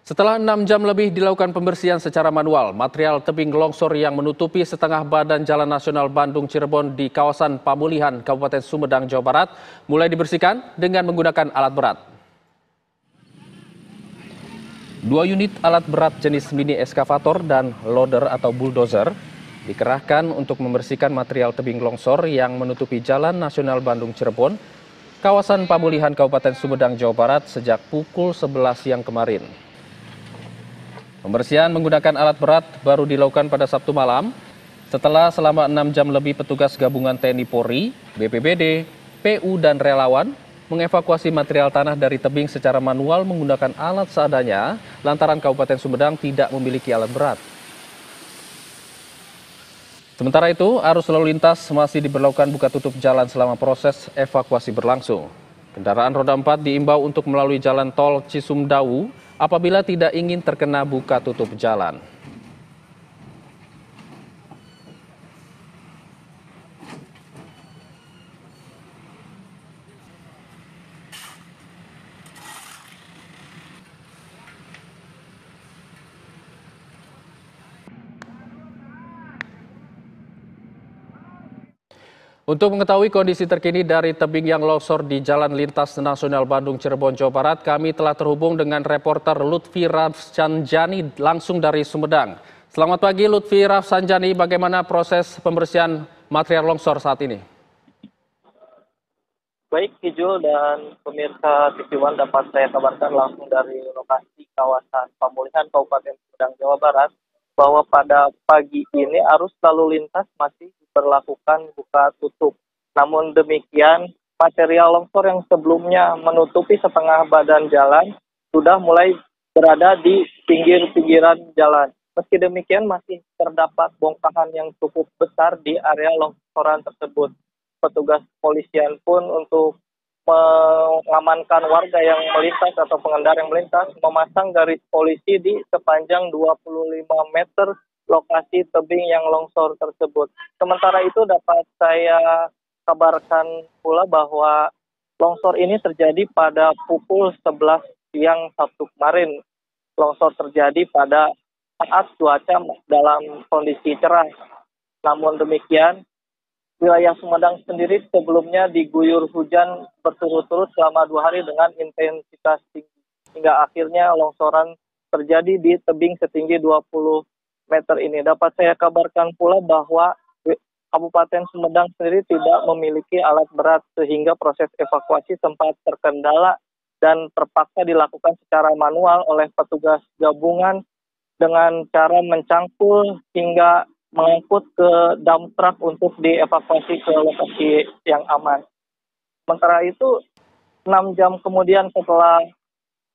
Setelah 6 jam lebih dilakukan pembersihan secara manual, material tebing longsor yang menutupi setengah badan Jalan Nasional Bandung-Cirebon di kawasan Pamulihan, Kabupaten Sumedang, Jawa Barat, mulai dibersihkan dengan menggunakan alat berat. 2 unit alat berat jenis mini eskavator dan loader atau bulldozer dikerahkan untuk membersihkan material tebing longsor yang menutupi Jalan Nasional Bandung-Cirebon, kawasan Pamulihan, Kabupaten Sumedang, Jawa Barat sejak pukul 11 siang kemarin. Pembersihan menggunakan alat berat baru dilakukan pada Sabtu malam setelah selama 6 jam lebih petugas gabungan TNI Polri, BPBD, PU, dan relawan mengevakuasi material tanah dari tebing secara manual menggunakan alat seadanya lantaran Kabupaten Sumedang tidak memiliki alat berat. Sementara itu, arus lalu lintas masih diberlakukan buka tutup jalan selama proses evakuasi berlangsung. Kendaraan roda 4 diimbau untuk melalui jalan tol Cisumdawu apabila tidak ingin terkena buka tutup jalan. Untuk mengetahui kondisi terkini dari tebing yang longsor di Jalan Lintas Nasional Bandung-Cirebon, Jawa Barat, kami telah terhubung dengan reporter Lutfi Rafsanjani langsung dari Sumedang. Selamat pagi Lutfi Rafsanjani, bagaimana proses pembersihan material longsor saat ini? Baik, Kijul dan pemirsa TV One, dapat saya kabarkan langsung dari lokasi kawasan Pamulihan, Kabupaten Sumedang, Jawa Barat, bahwa pada pagi ini arus lalu lintas masih diberlakukan buka tutup. Namun demikian, material longsor yang sebelumnya menutupi setengah badan jalan sudah mulai berada di pinggir-pinggiran jalan. Meski demikian, masih terdapat bongkahan yang cukup besar di area longsoran tersebut. Petugas kepolisian pun untuk mengamankan warga yang melintas atau pengendara yang melintas memasang garis polisi di sepanjang 25 meter lokasi tebing yang longsor tersebut. Sementara itu dapat saya kabarkan pula bahwa longsor ini terjadi pada pukul 11 siang Sabtu kemarin. Longsor terjadi pada saat cuaca dalam kondisi cerah. Namun demikian, wilayah Sumedang sendiri sebelumnya diguyur hujan berturut-turut selama 2 hari dengan intensitas tinggi. Hingga akhirnya longsoran terjadi di tebing setinggi 20 meter ini. Dapat saya kabarkan pula bahwa Kabupaten Sumedang sendiri tidak memiliki alat berat sehingga proses evakuasi sempat terkendala dan terpaksa dilakukan secara manual oleh petugas gabungan dengan cara mencangkul hingga mengangkut ke dump truck untuk dievakuasi ke lokasi yang aman. Sementara itu, 6 jam kemudian setelah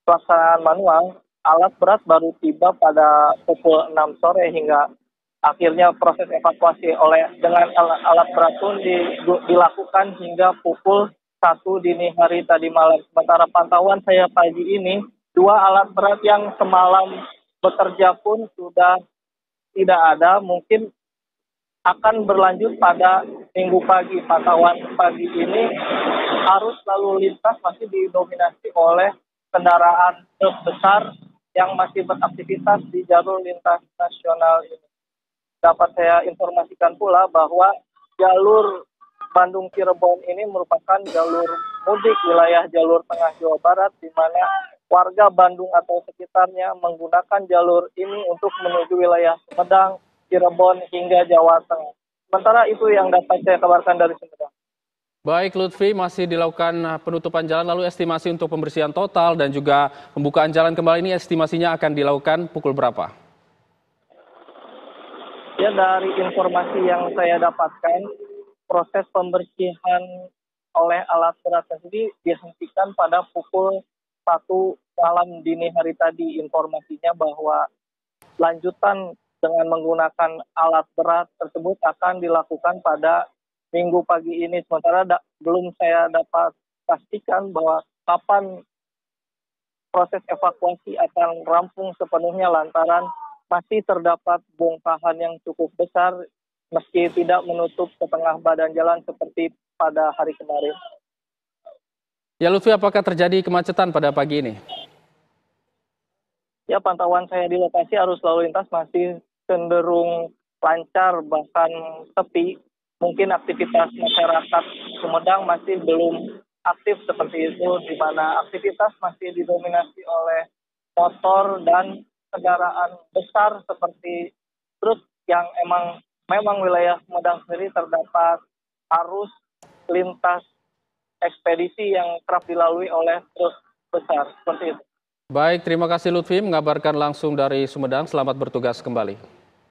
pelaksanaan manual, alat berat baru tiba pada pukul 6 sore hingga akhirnya proses evakuasi dengan alat berat pun dilakukan hingga pukul 1 dini hari tadi malam. Sementara pantauan saya pagi ini, 2 alat berat yang semalam bekerja pun sudah tidak ada, mungkin akan berlanjut pada minggu pagi. Pantauan pagi ini arus lalu lintas masih didominasi oleh kendaraan truk besar yang masih beraktivitas di jalur lintas nasional ini. Dapat saya informasikan pula bahwa jalur Bandung-Cirebon ini merupakan jalur mudik wilayah jalur tengah Jawa Barat, di mana warga Bandung atau sekitarnya menggunakan jalur ini untuk menuju wilayah Sumedang, Cirebon, hingga Jawa Tengah. Sementara itu yang dapat saya kabarkan dari Sumedang. Baik Lutfi, masih dilakukan penutupan jalan, lalu estimasi untuk pembersihan total dan juga pembukaan jalan kembali ini estimasinya akan dilakukan pukul berapa? Ya, dari informasi yang saya dapatkan, proses pembersihan oleh alat berat sendiri dihentikan pada pukul 1 malam dini hari tadi. Informasinya bahwa lanjutan dengan menggunakan alat berat tersebut akan dilakukan pada minggu pagi ini. Sementara belum saya dapat pastikan bahwa kapan proses evakuasi akan rampung sepenuhnya lantaran masih terdapat bongkahan yang cukup besar meski tidak menutup setengah badan jalan seperti pada hari kemarin. Ya Lutfi, apakah terjadi kemacetan pada pagi ini? Ya, pantauan saya di lokasi arus lalu lintas masih cenderung lancar, bahkan sepi. Mungkin aktivitas masyarakat Sumedang masih belum aktif seperti itu, di mana aktivitas masih didominasi oleh motor dan kendaraan besar seperti truk yang memang wilayah Sumedang sendiri terdapat arus lintas ekspedisi yang kerap dilalui oleh truk besar seperti itu. Baik, terima kasih Lutfi mengabarkan langsung dari Sumedang. Selamat bertugas kembali.